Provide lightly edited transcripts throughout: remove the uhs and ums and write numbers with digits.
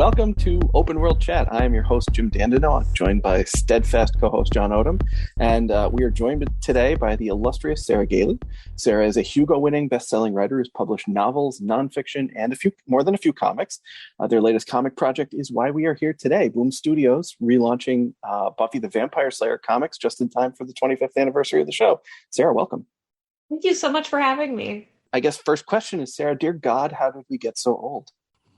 Welcome to Open World Chat. I am your host, Jim Dandino, joined by steadfast co-host John Odom. And we are joined today by the illustrious Sarah Gailey. Sarah is a Hugo-winning best-selling writer who's published novels, nonfiction, and more than a few comics. Their latest comic project is why we are here today. Boom Studios relaunching Buffy the Vampire Slayer comics just in time for the 25th anniversary of the show. Sarah, welcome. Thank you so much for having me. I guess first question is, Sarah, dear God, how did we get so old?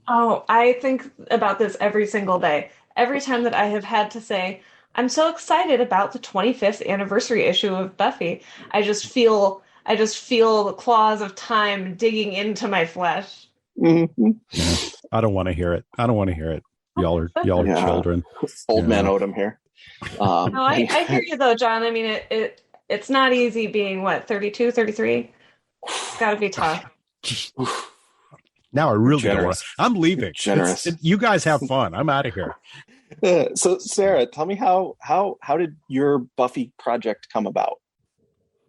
Oh, I think about this every single day. Every time that I have had to say, I'm so excited about the 25th anniversary issue of Buffy, I just feel the claws of time digging into my flesh. Mm-hmm. Yeah, I don't want to hear it. Y'all are children. Old man Odom here. No, I hear you though, John. I mean, it's not easy being 32, 33. It's got to be tough. Now I really don't want to. I'm leaving. Generous. You guys have fun. I'm out of here. So, Sarah, tell me how did your Buffy project come about?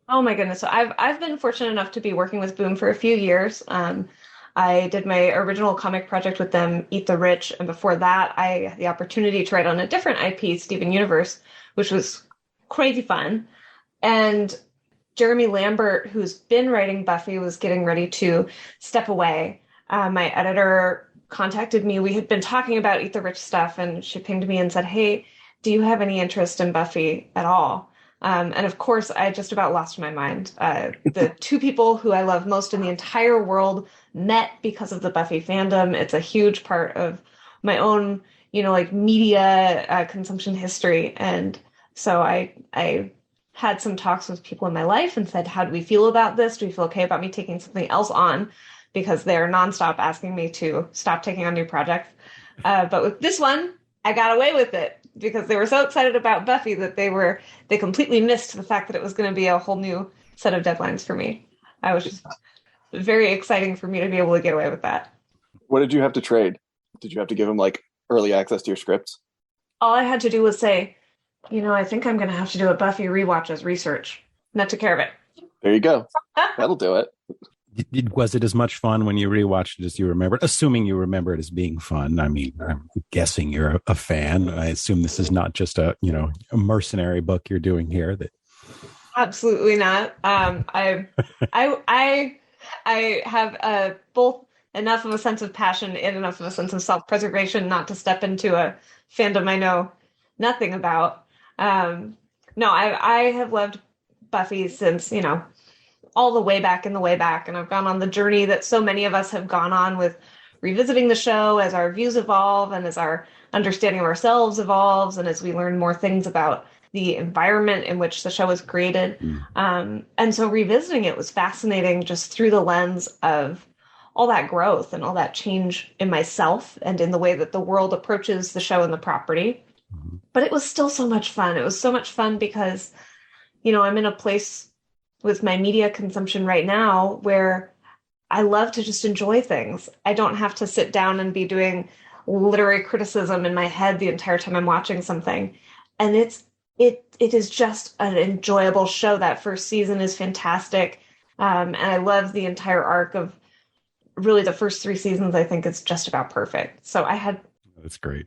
Oh my goodness! So I've been fortunate enough to be working with Boom for a few years. I did my original comic project with them, Eat the Rich, and before that, I had the opportunity to write on a different IP, Steven Universe, which was crazy fun. And Jeremy Lambert, who's been writing Buffy, was getting ready to step away. My editor contacted me. We had been talking about Eat the Rich stuff, and she pinged me and said, hey, do you have any interest in Buffy at all? And of course, I just about lost my mind. The two people who I love most in the entire world met because of the Buffy fandom. It's a huge part of my own, media consumption history. And so I had some talks with people in my life and said, how do we feel about this? Do we feel okay about me taking something else on? Because they're nonstop asking me to stop taking on new projects. But with this one, I got away with it because they were so excited about Buffy that they completely missed the fact that it was going to be a whole new set of deadlines for me. I was just very exciting for me to be able to get away with that. What did you have to trade? Did you have to give them early access to your scripts? All I had to do was say, I think I'm going to have to do a Buffy rewatch as research. And that took care of it. There you go. That'll do it. Was it as much fun when you rewatched it as you remembered? Assuming you remember it as being fun. I mean, I'm guessing you're a fan. I assume this is not just a mercenary book you're doing here. Absolutely not. I have both enough of a sense of passion and enough of a sense of self-preservation not to step into a fandom I know nothing about. No, I have loved Buffy since, all the way back, and I've gone on the journey that so many of us have gone on with revisiting the show as our views evolve and as our understanding of ourselves evolves and as we learn more things about the environment in which the show was created. And so revisiting it was fascinating just through the lens of all that growth and all that change in myself and in the way that the world approaches the show and the property. But it was still so much fun. It was so much fun because, I'm in a place with my media consumption right now where I love to just enjoy things. I don't have to sit down and be doing literary criticism in my head the entire time I'm watching something. And it is just an enjoyable show. That first season is fantastic. And I love the entire arc of really the first 3 seasons. I think it's just about perfect. So That's great.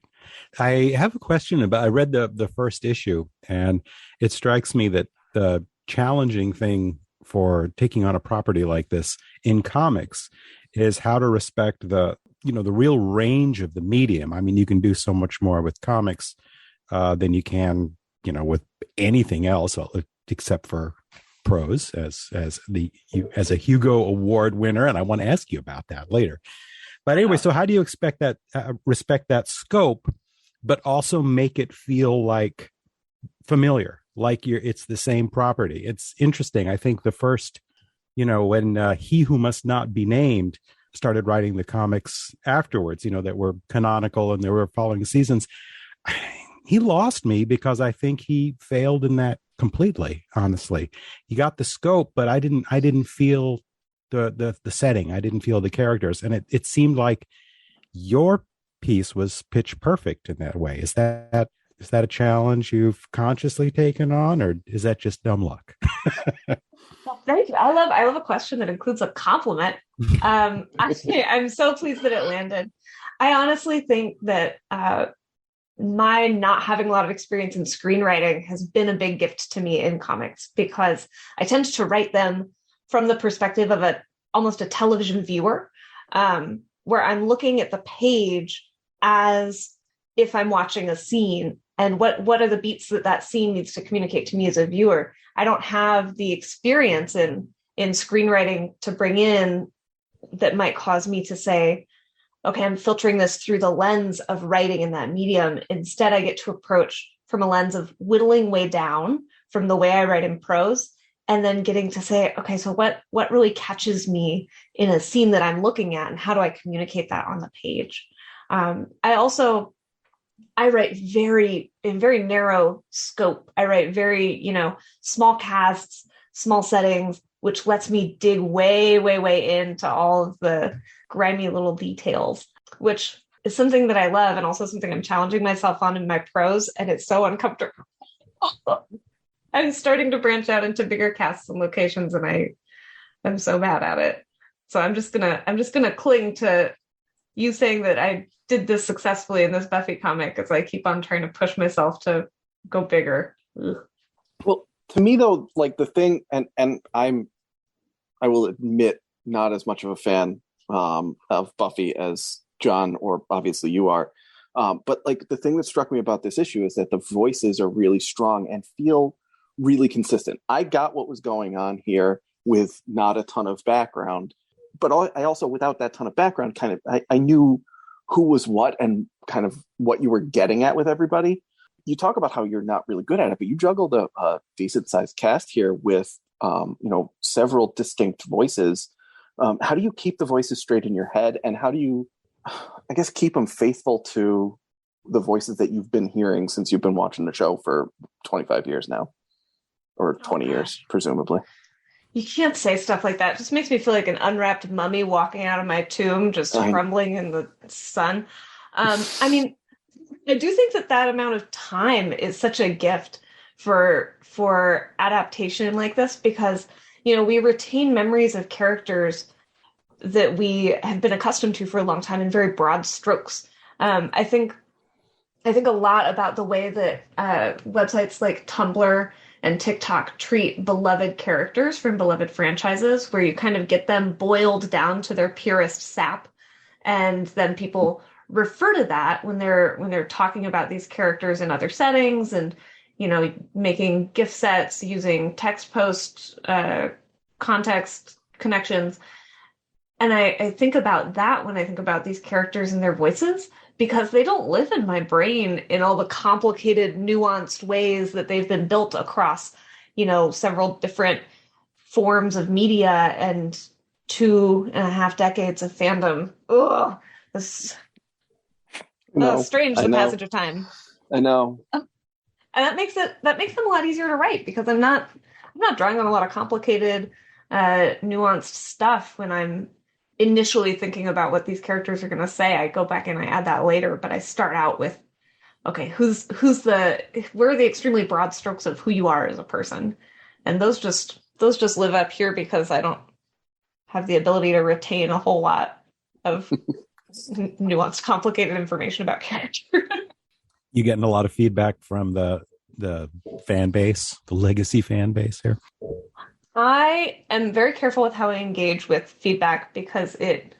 I have a question I read the first issue, and it strikes me that the challenging thing for taking on a property like this in comics is how to respect the real range of the medium. I mean, you can do so much more with comics than you can, with anything else except for prose as a Hugo Award winner. And I want to ask you about that later. But anyway, so how do you expect that respect that scope, but also make it feel like familiar? Like it's the same property. It's interesting. I think the first, when He Who Must Not Be Named started writing the comics afterwards, that were canonical and there were following seasons, he lost me because I think he failed in that completely. Honestly, he got the scope, but I didn't feel the setting. I didn't feel the characters, and it seemed like your piece was pitch perfect in that way. Is that a challenge you've consciously taken on, or is that just dumb luck? Well, thank you. I love a question that includes a compliment. Actually, I'm so pleased that it landed. I honestly think that my not having a lot of experience in screenwriting has been a big gift to me in comics, because I tend to write them from the perspective of almost a television viewer, where I'm looking at the page as if I'm watching a scene, and what are the beats that scene needs to communicate to me as a viewer. I don't have the experience in screenwriting to bring in that might cause me to say, okay, I'm filtering this through the lens of writing in that medium. Instead, I get to approach from a lens of whittling way down from the way I write in prose, and then getting to say, okay, so what really catches me in a scene that I'm looking at, and how do I communicate that on the page? I write in very narrow scope. I write very, small casts, small settings, which lets me dig way, way, way into all of the grimy little details, which is something that I love, and also something I'm challenging myself on in my prose, and it's so uncomfortable. I'm starting to branch out into bigger casts and locations, and I'm so bad at it. So I'm just gonna cling to you saying that I did this successfully in this Buffy comic, as I keep on trying to push myself to go bigger. Ugh. Well, to me though, like the thing, and I will admit, not as much of a fan of Buffy as John, or obviously you are. But like the thing that struck me about this issue is that the voices are really strong and feel really consistent. I got what was going on here with not a ton of background, but I also, without that ton of background, I knew who was what and kind of what you were getting at with everybody. You talk about how you're not really good at it, but you juggled a decent sized cast here with, several distinct voices. How do you keep the voices straight in your head, and how do you, I guess, keep them faithful to the voices that you've been hearing since you've been watching the show for 25 years now, or 20 years, presumably? You can't say stuff like that. It just makes me feel like an unwrapped mummy walking out of my tomb, just crumbling in the sun. I mean, I do think that amount of time is such a gift for adaptation like this, because, we retain memories of characters that we have been accustomed to for a long time in very broad strokes. I think a lot about the way that websites like Tumblr and TikTok treat beloved characters from beloved franchises, where you kind of get them boiled down to their purest sap, and then people refer to that when they're talking about these characters in other settings, and making GIF sets using text post context connections. And I think about that when I think about these characters and their voices, because they don't live in my brain in all the complicated, nuanced ways that they've been built across, several different forms of media and 2.5 decades of fandom. Ugh, this strange, the passage of time. I know. And that makes them a lot easier to write, because I'm not drawing on a lot of complicated, nuanced stuff when I'm initially thinking about what these characters are going to say. I go back and I add that later, but I start out with, okay, where are the extremely broad strokes of who you are as a person? And those just live up here, because I don't have the ability to retain a whole lot of nuanced, complicated information about character. You getting a lot of feedback from the fan base, the legacy fan base here? I am very careful with how I engage with feedback, because it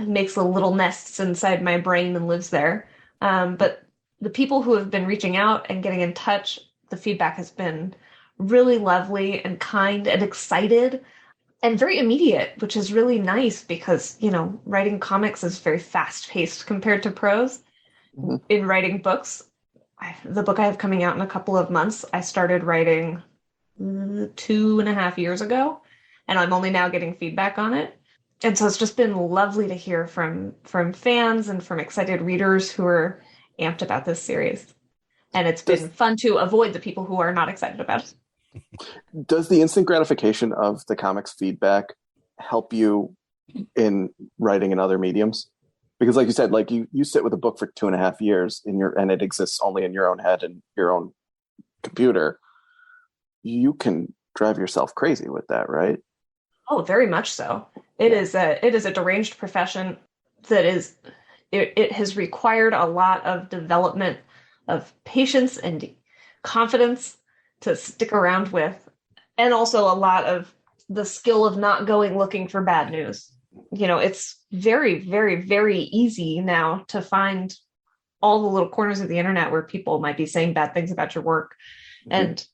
makes a little nests inside my brain and lives there. But the people who have been reaching out and getting in touch, the feedback has been really lovely and kind and excited and very immediate, which is really nice, because, writing comics is very fast-paced compared to prose. Mm-hmm. In writing books, the book I have coming out in a couple of months, I started writing 2.5 years ago, and I'm only now getting feedback on it. And so it's just been lovely to hear from fans and from excited readers who are amped about this series. And it's been fun to avoid the people who are not excited about it. Does the instant gratification of the comics feedback help you in writing in other mediums? Because like you said, like you sit with a book for 2.5 years and it exists only in your own head and your own computer. You can drive yourself crazy with that, right? Oh, very much so. It is a deranged profession that is it has required a lot of development of patience and confidence to stick around with, and also a lot of the skill of not going looking for bad news. It's very, very, very easy now to find all the little corners of the internet where people might be saying bad things about your work. And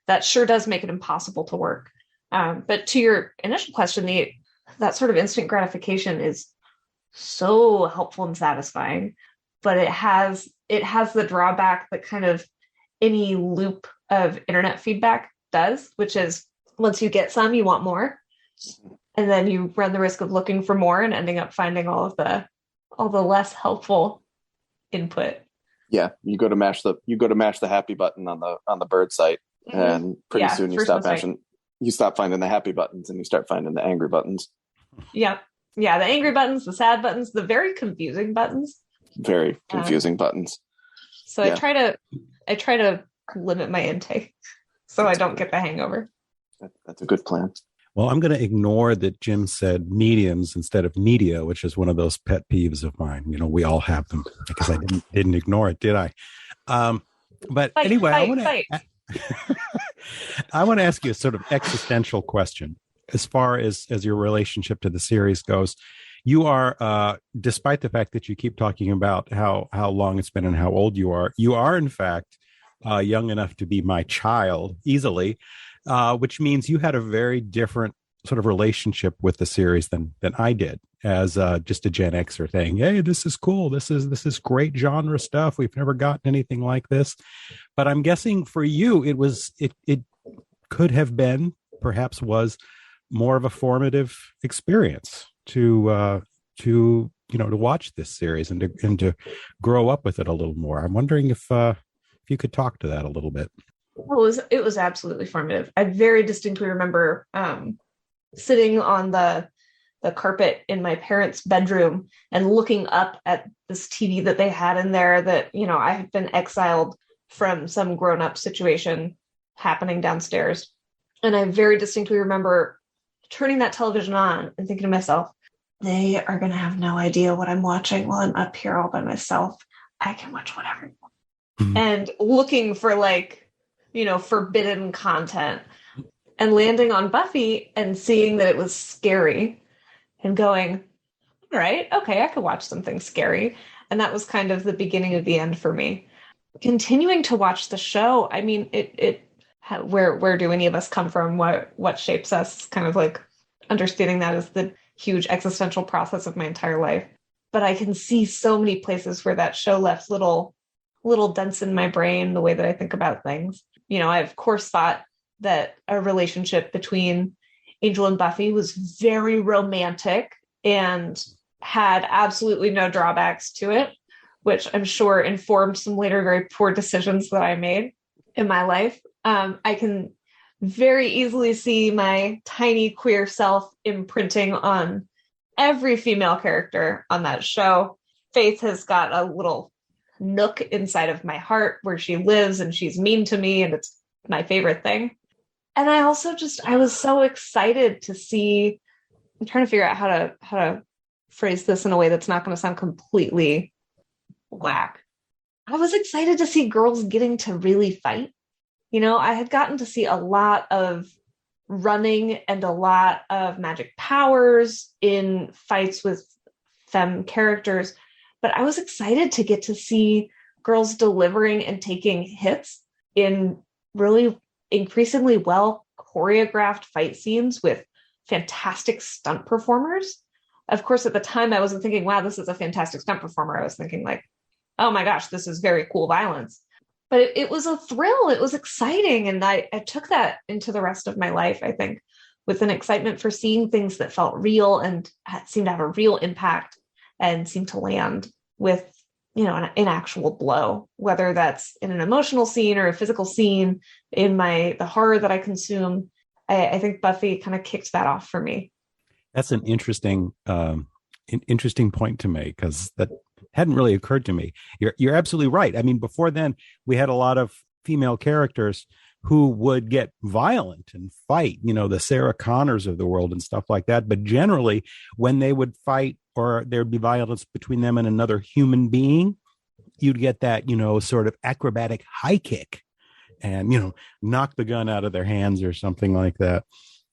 that sure does make it impossible to work. But to your initial question, that sort of instant gratification is so helpful and satisfying, but it has the drawback that kind of any loop of internet feedback does, which is once you get some, you want more. And then you run the risk of looking for more and ending up finding all the less helpful input. Yeah, you go to mash the happy button on the bird site, and pretty soon you stop finding the happy buttons and you start finding the angry buttons. Yep. Yeah, the angry buttons, the sad buttons, the very confusing buttons. Very confusing buttons. So yeah. I try to limit my intake so I don't get the hangover. That's a good plan. Well, I'm going to ignore that Jim said mediums instead of media, which is one of those pet peeves of mine. We all have them, because I didn't ignore it, did I? But anyway, I want to ask you a sort of existential question as far as your relationship to the series goes. You are, despite the fact that you keep talking about how long it's been and how old you are in fact young enough to be my child easily. Which means you had a very different sort of relationship with the series than I did as just a Gen Xer thing. Hey, this is cool. This is great genre stuff. We've never gotten anything like this. But I'm guessing for you, it could have been, perhaps was, more of a formative experience to watch this series and to grow up with it a little more. I'm wondering if you could talk to that a little bit. Well, it was absolutely formative. I very distinctly remember sitting on the carpet in my parents' bedroom and looking up at this TV that they had in there that, I had been exiled from some grown-up situation happening downstairs. And I very distinctly remember turning that television on and thinking to myself, they are going to have no idea what I'm watching while I'm up here all by myself. I can watch whatever. Mm-hmm. And looking for forbidden content, and landing on Buffy and seeing that it was scary and going, all right, okay, I could watch something scary. And that was kind of the beginning of the end for me. Continuing to watch the show, I mean, where do any of us come from? What shapes us? Kind of like understanding that is the huge existential process of my entire life. But I can see so many places where that show left little dents in my brain, the way that I think about things. I of course thought that a relationship between Angel and Buffy was very romantic and had absolutely no drawbacks to it, which I'm sure informed some later very poor decisions that I made in my life. I can very easily see my tiny queer self imprinting on every female character on that show. Faith has got a little nook inside of my heart where she lives, and she's mean to me, and it's my favorite thing. And I also I was so excited to see, I'm trying to figure out how to phrase this in a way that's not going to sound completely whack. I was excited to see girls getting to really fight. I had gotten to see a lot of running and a lot of magic powers in fights with femme characters, but I was excited to get to see girls delivering and taking hits in really increasingly well choreographed fight scenes with fantastic stunt performers. Of course, at the time, I wasn't thinking, wow, this is a fantastic stunt performer. I was thinking like, oh my gosh, this is very cool violence. But it was a thrill. It was exciting. And I took that into the rest of my life, I think, with an excitement for seeing things that felt real and seemed to have a real impact and seemed to land with, an actual blow, whether that's in an emotional scene or a physical scene in the horror that I consume. I think Buffy kind of kicked that off for me. That's an interesting point to make, because that hadn't really occurred to me. You're absolutely right. I mean, before then, we had a lot of female characters who would get violent and fight, the Sarah Connors of the world and stuff like that. But generally, when they would fight or there'd be violence between them and another human being, you'd get that, sort of acrobatic high kick and, knock the gun out of their hands or something like that.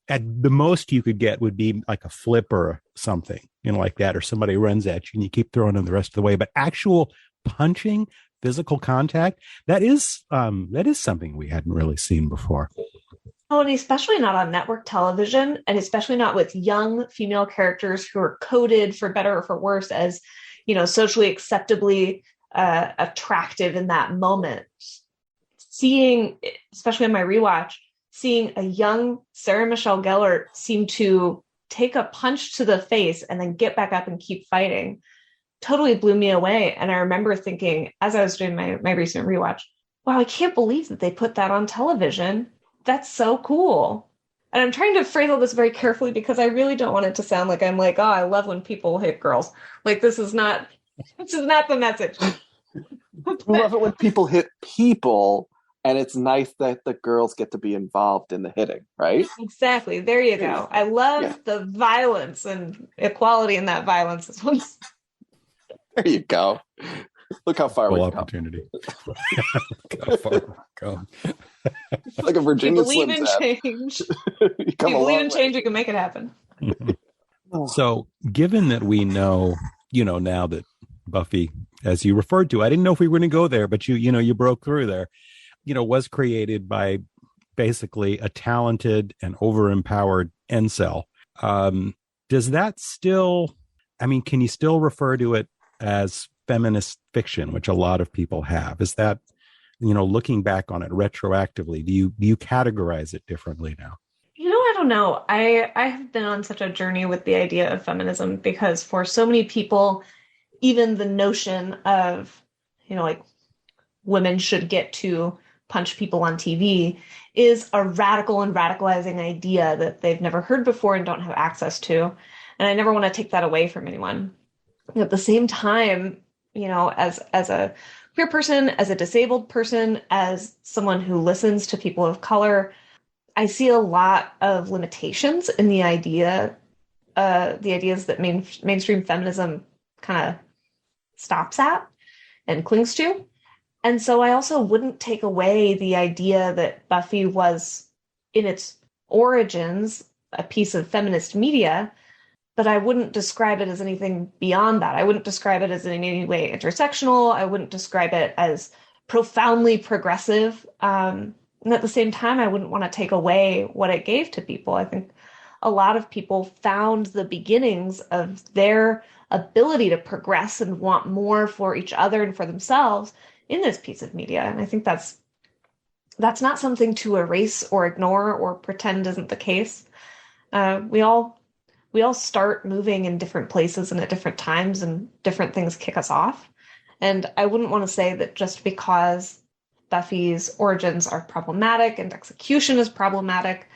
At the most you could get would be like a flip or something, like that, or somebody runs at you and you keep throwing them the rest of the way. But actual punching, physical contact, that is something we hadn't really seen before. Oh, and especially not on network television, and especially not with young female characters who are coded, for better or for worse, as, socially acceptably attractive in that moment. Seeing, especially in my rewatch, seeing a young Sarah Michelle Gellar seem to take a punch to the face and then get back up and keep fighting totally blew me away. And I remember thinking, as I was doing my recent rewatch, wow, I can't believe that they put that on television. That's so cool. And I'm trying to phrase all this very carefully because I really don't want it to sound like I'm like, oh, I love when people hit girls. Like, this is not the message. I love it when people hit people, and it's nice that the girls get to be involved in the hitting, right? Exactly. There you go. I love the violence and equality in that violence. There you go. Look how far we've opportunity. Look how far we've come. Like a Virginia Slim Slim in change. You believe in change, you can make it happen. So, given that we know, now that Buffy, as you referred to, I didn't know if we were going to go there, but you broke through there, was created by basically a talented and over-empowered incel. Does that still, can you still refer to it as feminist fiction, which a lot of people have? Is that, looking back on it retroactively, do you categorize it differently now? I don't know. I have been on such a journey with the idea of feminism because for so many people, even the notion of, like women should get to punch people on TV is a radical and radicalizing idea that they've never heard before and don't have access to. And I never want to take that away from anyone. At the same time, as a queer person, as a disabled person, as someone who listens to people of color, I see a lot of limitations in the ideas that mainstream feminism kind of stops at and clings to. And so I also wouldn't take away the idea that Buffy was, in its origins, a piece of feminist media, but I wouldn't describe it as anything beyond that. I wouldn't describe it as in any way intersectional. I wouldn't describe it as profoundly progressive. And at the same time, I wouldn't want to take away what it gave to people. I think a lot of people found the beginnings of their ability to progress and want more for each other and for themselves in this piece of media. And I think that's not something to erase or ignore or pretend isn't the case. We all start moving in different places and at different times, and different things kick us off. And I wouldn't want to say that just because Buffy's origins are problematic and execution is problematic,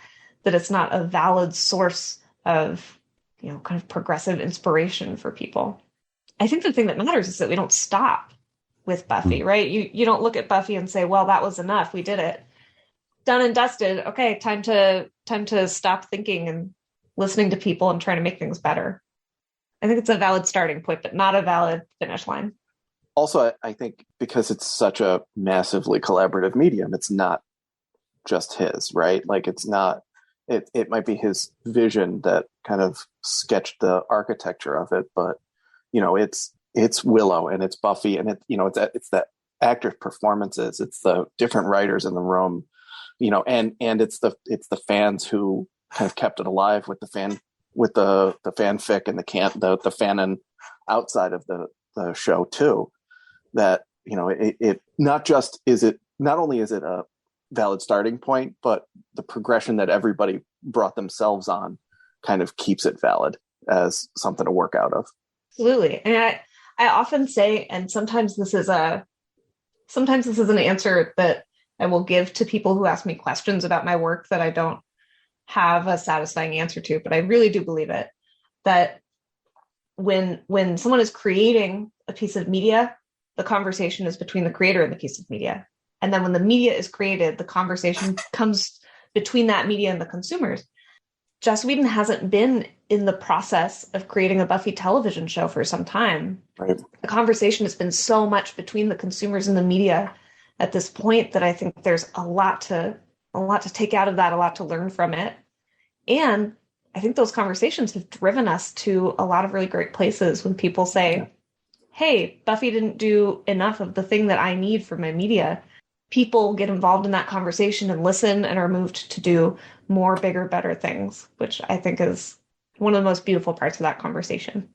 that it's not a valid source of, kind of progressive inspiration for people. I think the thing that matters is that we don't stop with Buffy, right? You don't look at Buffy and say, well, that was enough. We did it. Done and dusted. Okay, time to stop thinking and listening to people and trying to make things better. I think it's a valid starting point, but not a valid finish line. Also, I think because it's such a massively collaborative medium, it's not just his, right? Like it might be his vision that kind of sketched the architecture of it, but it's Willow and it's Buffy and it's that actors' performances, it's the different writers in the room, and it's the fans who kind of kept it alive with the fanfic and the fanon outside of the show too. That it not only is it a valid starting point, but the progression that everybody brought themselves on kind of keeps it valid as something to work out of. Absolutely. And I often say, and sometimes this is an answer that I will give to people who ask me questions about my work that I don't have a satisfying answer to, but I really do believe it, that when someone is creating a piece of media, the conversation is between the creator and the piece of media. And then when the media is created, the conversation comes between that media and the consumers. Joss Whedon hasn't been in the process of creating a Buffy television show for some time. Right. The conversation has been so much between the consumers and the media at this point that I think there's a lot to take out of that, a lot to learn from it. And I think those conversations have driven us to a lot of really great places when people say, hey, Buffy didn't do enough of the thing that I need for my media. People get involved in that conversation and listen and are moved to do more, bigger, better things, which I think is one of the most beautiful parts of that conversation.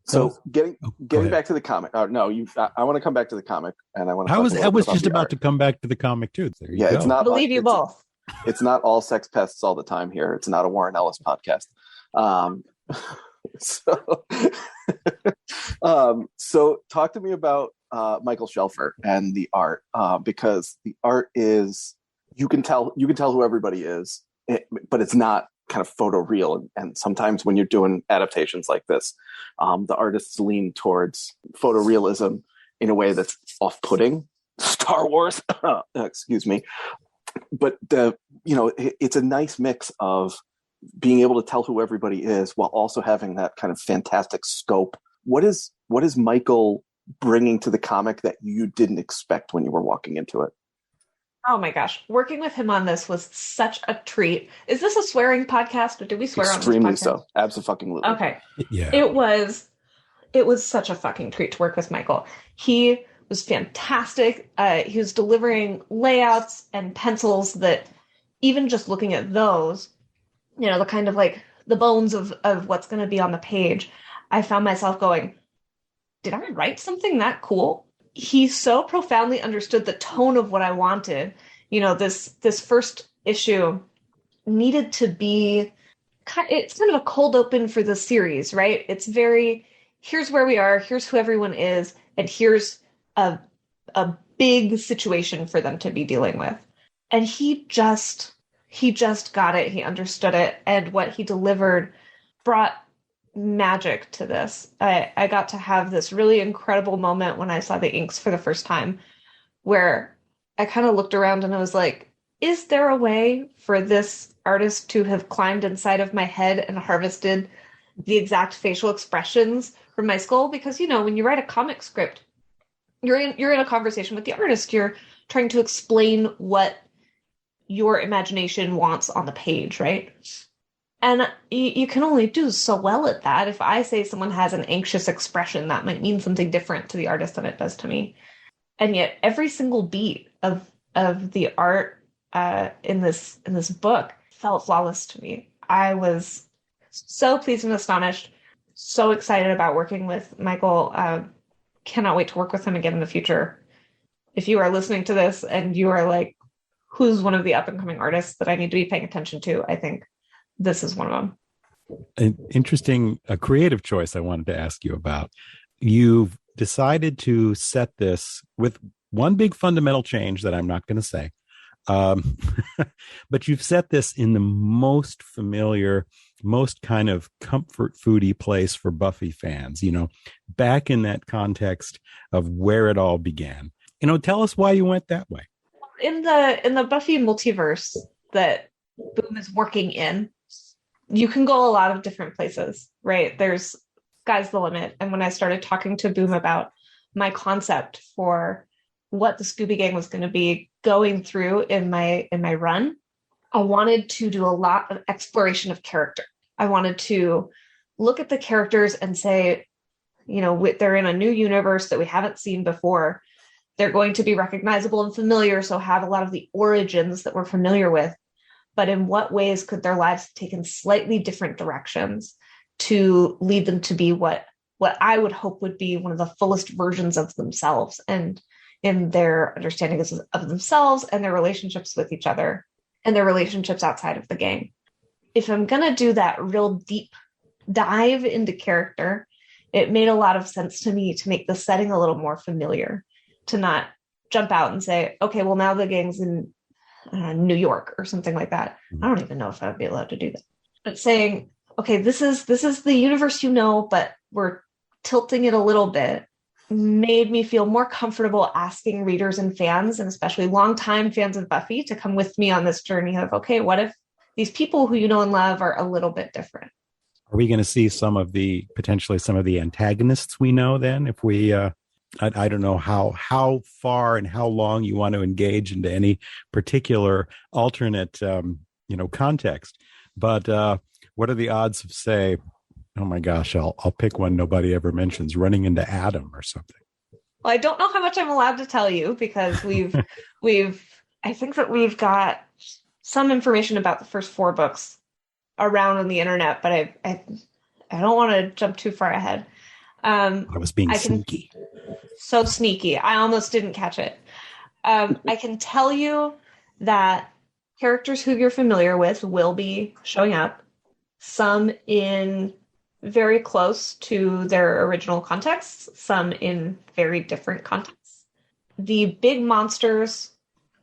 So getting back to the comic. I want to come back to the comic, and I want to. I was just about to come back to the comic too. It's not. I believe you both. It's not all sex pests all the time here. It's not a Warren Ellis podcast. So talk to me about Michael Shelfer and the art, because the art is, you can tell who everybody is, but it's not kind of photoreal. And sometimes when you're doing adaptations like this, the artists lean towards photorealism in a way that's off-putting. Star Wars, excuse me. But it's a nice mix of being able to tell who everybody is while also having that kind of fantastic scope. What is Michael bringing to the comic that you didn't expect when you were walking into it? Oh my gosh. Working with him on this was such a treat. Is this a swearing podcast, or did we swear Extremely on this podcast? so. Absolutely. Okay. Yeah. It was such a fucking treat to work with Michael. He was fantastic. He was delivering layouts and pencils that, even just looking at those, the kind of like the bones of what's going to be on the page, I found myself going, did I write something that cool? He so profoundly understood the tone of what I wanted. This first issue needed to be, it's kind of a cold open for the series, right? It's very, here's where we are, here's who everyone is, and here's a big situation for them to be dealing with. And he just got it. He understood it. And what he delivered brought magic to this. I got to have this really incredible moment when I saw the inks for the first time, where I kind of looked around and I was like, is there a way for this artist to have climbed inside of my head and harvested the exact facial expressions from my skull? Because, when you write a comic script, you're in a conversation with the artist. You're trying to explain what your imagination wants on the page, right? And you can only do so well at that. If I say someone has an anxious expression, that might mean something different to the artist than it does to me. And yet every single beat of the art in this book felt flawless to me. I was so pleased and astonished, so excited about working with Michael. Cannot wait to work with him again in the future. If you are listening to this and you are like, who's one of the up-and-coming artists that I need to be paying attention to, I think this is one of them. An interesting, a creative choice I wanted to ask you about. You've decided to set this with one big fundamental change that I'm not going to say. But you've set this in the most familiar, most kind of comfort foodie place for Buffy fans, back in that context of where it all began. Tell us why you went that way. In the Buffy multiverse that Boom is working in, you can go a lot of different places, right? There's sky's the limit. And when I started talking to Boom about my concept for what the Scooby Gang was going to be going through in my run, I wanted to do a lot of exploration of character. I wanted to look at the characters and say, they're in a new universe that we haven't seen before. They're going to be recognizable and familiar, so have a lot of the origins that we're familiar with. But in what ways could their lives have taken slightly different directions to lead them to be what I would hope would be one of the fullest versions of themselves, and in their understanding of themselves and their relationships with each other and their relationships outside of the gang. If I'm going to do that real deep dive into character, it made a lot of sense to me to make the setting a little more familiar, to not jump out and say, okay, well, now the gang's in New York or something like that. I don't even know if I would be allowed to do that. But saying, okay, this is the universe, but we're tilting it a little bit, made me feel more comfortable asking readers and fans, and especially longtime fans of Buffy, to come with me on this journey of, okay, what if these people who you know and love are a little bit different. Are we going to see potentially some of the antagonists we know then? If we, I don't know how far and how long you want to engage into any particular alternate, context. But what are the odds of, say, oh my gosh, I'll pick one nobody ever mentions, running into Adam or something? Well, I don't know how much I'm allowed to tell you because I think that we've got some information about the first 4 books around on the internet, but I don't want to jump too far ahead. I was being sneaky. So sneaky. I almost didn't catch it. I can tell you that characters who you're familiar with will be showing up, some in very close to their original contexts, some in very different contexts. The big monsters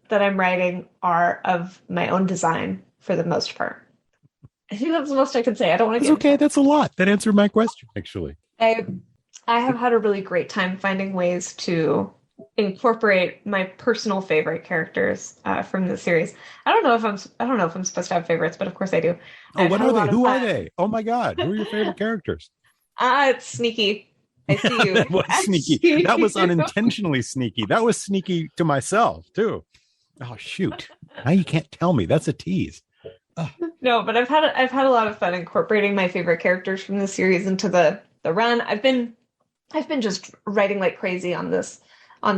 that I'm writing are of my own design for the most part. I think that's the most I can say. I don't want to get okay. That's a lot. That answered my question, actually. I have had a really great time finding ways to incorporate my personal favorite characters from the series. I don't know if I'm supposed to have favorites, but of course I do. Oh, what are they? Who are they? Oh my God. Who are your favorite characters? It's sneaky. I see you. That was sneaky. That was unintentionally sneaky. That was sneaky to myself too. Oh shoot. Now you can't tell me. That's a tease. No, but I've had a lot of fun incorporating my favorite characters from the series into the run. I've been just writing like crazy on this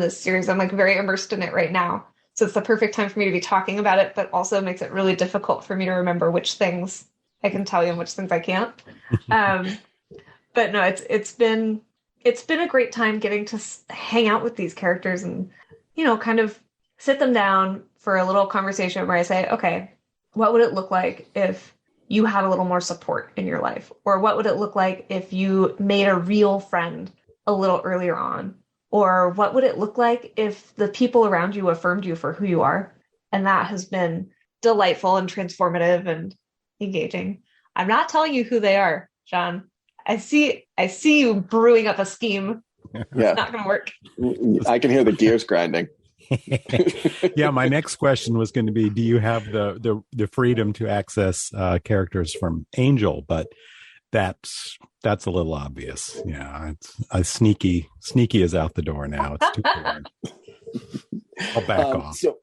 series. I'm like very immersed in it right now. So it's the perfect time for me to be talking about it, but also makes it really difficult for me to remember which things I can tell you and which things I can't. But no, it's been a great time getting to hang out with these characters and, kind of sit them down for a little conversation where I say, okay, what would it look like if you had a little more support in your life? Or what would it look like if you made a real friend a little earlier on? Or what would it look like if the people around you affirmed you for who you are? And that has been delightful and transformative and engaging. I'm not telling you who they are, John. I see you brewing up a scheme. Yeah. It's not going to work. I can hear the gears grinding. Yeah, my next question was going to be, do you have the freedom to access characters from Angel? But that's a little obvious. Yeah, it's sneaky is out the door now. It's too boring. I'll back off. So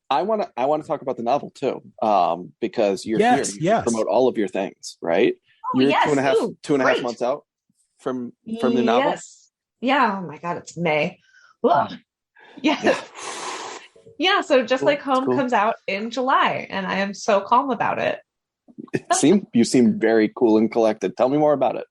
I want to talk about the novel too, because you're here to promote all of your things, right? Oh, you're yes. two and a half months out from the novel. Yes. Yeah. Oh my God, it's May. Ugh. Yes. Yeah. So Just Like Home comes out in July, and I am so calm about it. You seem very cool and collected. Tell me more about it.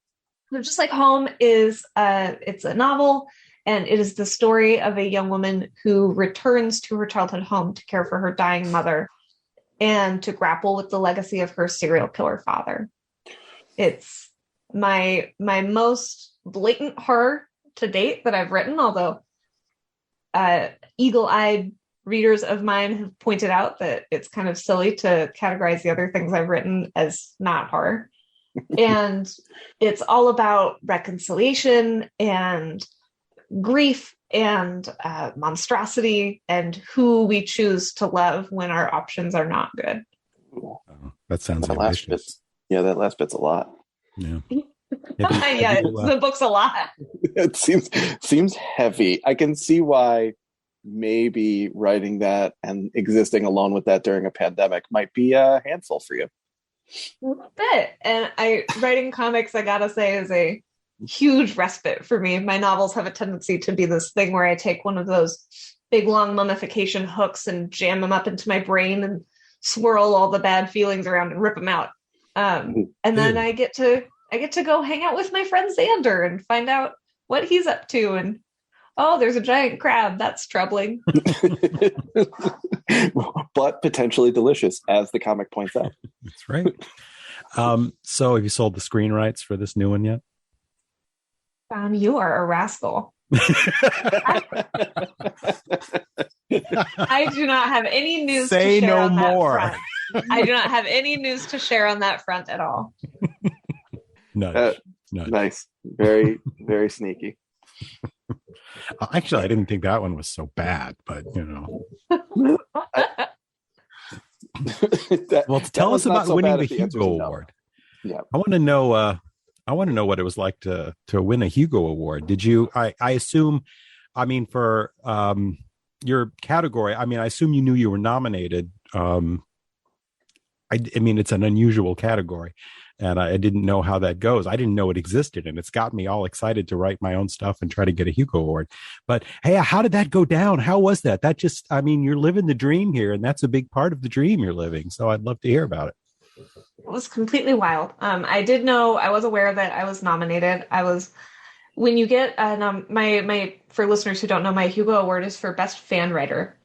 So Just Like Home is it's a novel, and it is the story of a young woman who returns to her childhood home to care for her dying mother and to grapple with the legacy of her serial killer father. It's my most blatant horror to date that I've written, although eagle-eyed readers of mine have pointed out that it's kind of silly to categorize the other things I've written as not horror. And it's all about reconciliation and grief and monstrosity and who we choose to love when our options are not good. Oh, that sounds ambitious. That last bit's a lot. Yeah. The book's a lot. It seems heavy. I can see why maybe writing that and existing alone with that during a pandemic might be a handful for you. A little bit. And writing comics, I gotta say, is a huge respite for me. My novels have a tendency to be this thing where I take one of those big long mummification hooks and jam them up into my brain and swirl all the bad feelings around and rip them out. And then I get to go hang out with my friend Xander and find out what he's up to. And there's a giant crab. That's troubling. But potentially delicious, as the comic points out. That's right. So have you sold the screen rights for this new one yet? You are a rascal. I do not have any news to share on that front. I do not have any news to share on that front at all. Nudge. Nice. Very, very sneaky. Actually, I didn't think that one was so bad, but Well, tell us about winning the Hugo no. Award. Yeah, I want to know. I want to know what it was like to win a Hugo Award. Did you? I assume. I mean, for your category. I mean, I assume you knew you were nominated. I mean, it's an unusual category, and I didn't know how that goes. I didn't know it existed, and it's got me all excited to write my own stuff and try to get a Hugo Award. But hey, how did that go down? How was that? That just, I mean, you're living the dream here, and that's a big part of the dream you're living. So I'd love to hear about it. It was completely wild. I did know, I was aware that I was nominated. When you get, for listeners who don't know, my Hugo Award is for Best Fan Writer.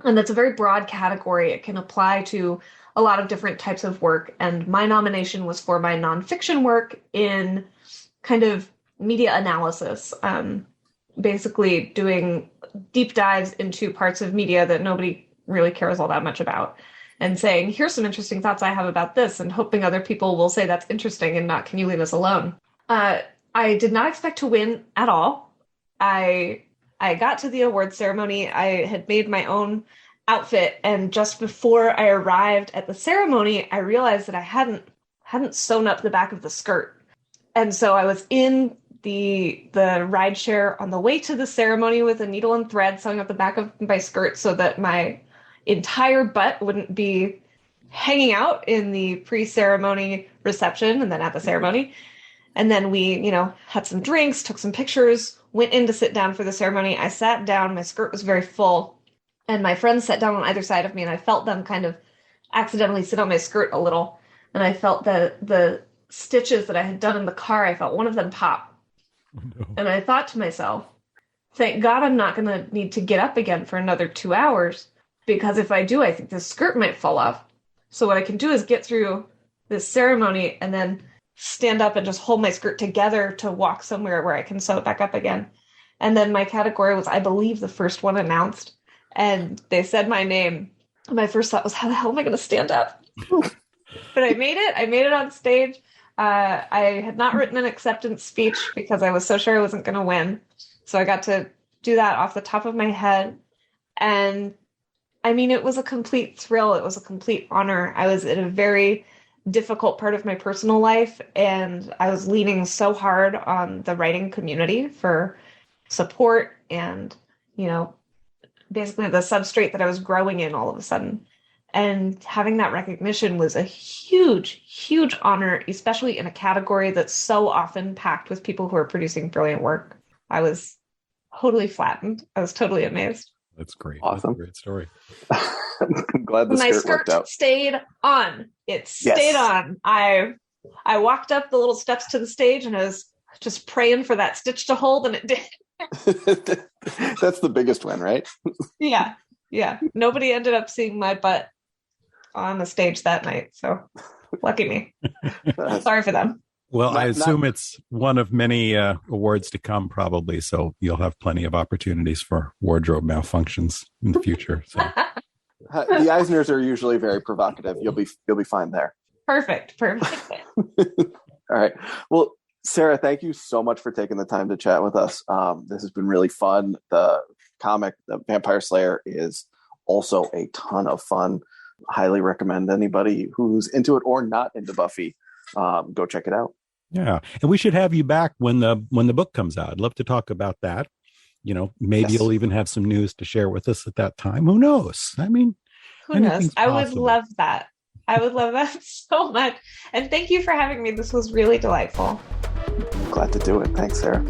And that's a very broad category. It can apply to a lot of different types of work. And my nomination was for my nonfiction work in kind of media analysis, basically doing deep dives into parts of media that nobody really cares all that much about, and saying, here's some interesting thoughts I have about this, and hoping other people will say that's interesting and not, can you leave us alone? I did not expect to win at all. I got to the awards ceremony. I had made my own outfit, and just before I arrived at the ceremony, I realized that I hadn't sewn up the back of the skirt. And so I was in the ride share on the way to the ceremony with a needle and thread sewing up the back of my skirt so that my entire butt wouldn't be hanging out in the pre-ceremony reception and then at the ceremony. And then we, had some drinks, took some pictures, went in to sit down for the ceremony. I sat down, my skirt was very full, and my friends sat down on either side of me, and I felt them kind of accidentally sit on my skirt a little. And I felt the stitches that I had done in the car, I felt one of them pop. Oh, no. And I thought to myself, thank God I'm not going to need to get up again for another 2 hours, because if I do, I think this skirt might fall off. So what I can do is get through this ceremony and then stand up and just hold my skirt together to walk somewhere where I can sew it back up again. And then my category was, I believe, the first one announced. And they said my name. My first thought was, how the hell am I going to stand up? But I made it. I made it on stage. I had not written an acceptance speech because I was so sure I wasn't going to win. So I got to do that off the top of my head. And I mean, it was a complete thrill. It was a complete honor. I was in a very difficult part of my personal life, and I was leaning so hard on the writing community for support and, basically the substrate that I was growing in all of a sudden. And having that recognition was a huge, huge honor, especially in a category that's so often packed with people who are producing brilliant work. I was totally flattened. I was totally amazed. That's great. Awesome. That's a great story. I'm glad the skirt worked out. Stayed on. It stayed on. I walked up the little steps to the stage and I was just praying for that stitch to hold, and it did. That's the biggest win, right? Yeah. Nobody ended up seeing my butt on the stage that night, so lucky me. Sorry for them. Well, I assume it's one of many awards to come, probably. So you'll have plenty of opportunities for wardrobe malfunctions in the future. So. The Eisners are usually very provocative. You'll be fine there. Perfect. All right. Well, Sarah, thank you so much for taking the time to chat with us. This has been really fun. The comic, The Vampire Slayer, is also a ton of fun. Highly recommend anybody who's into it or not into Buffy. Go check it out. Yeah, and we should have you back when the book comes out. I'd love to talk about that. Maybe you'll even have some news to share with us at that time. Who knows? I mean, who knows? I would love that. I would love that so much. And thank you for having me. This was really delightful. Glad to do it. Thanks, Sarah.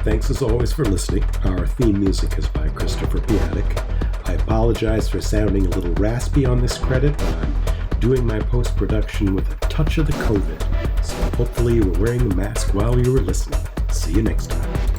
Thanks as always for listening. Our theme music is by Christopher Piatek. I apologize for sounding a little raspy on this credit, but I'm doing my post-production with a touch of the COVID, so hopefully you were wearing a mask while you were listening. See you next time.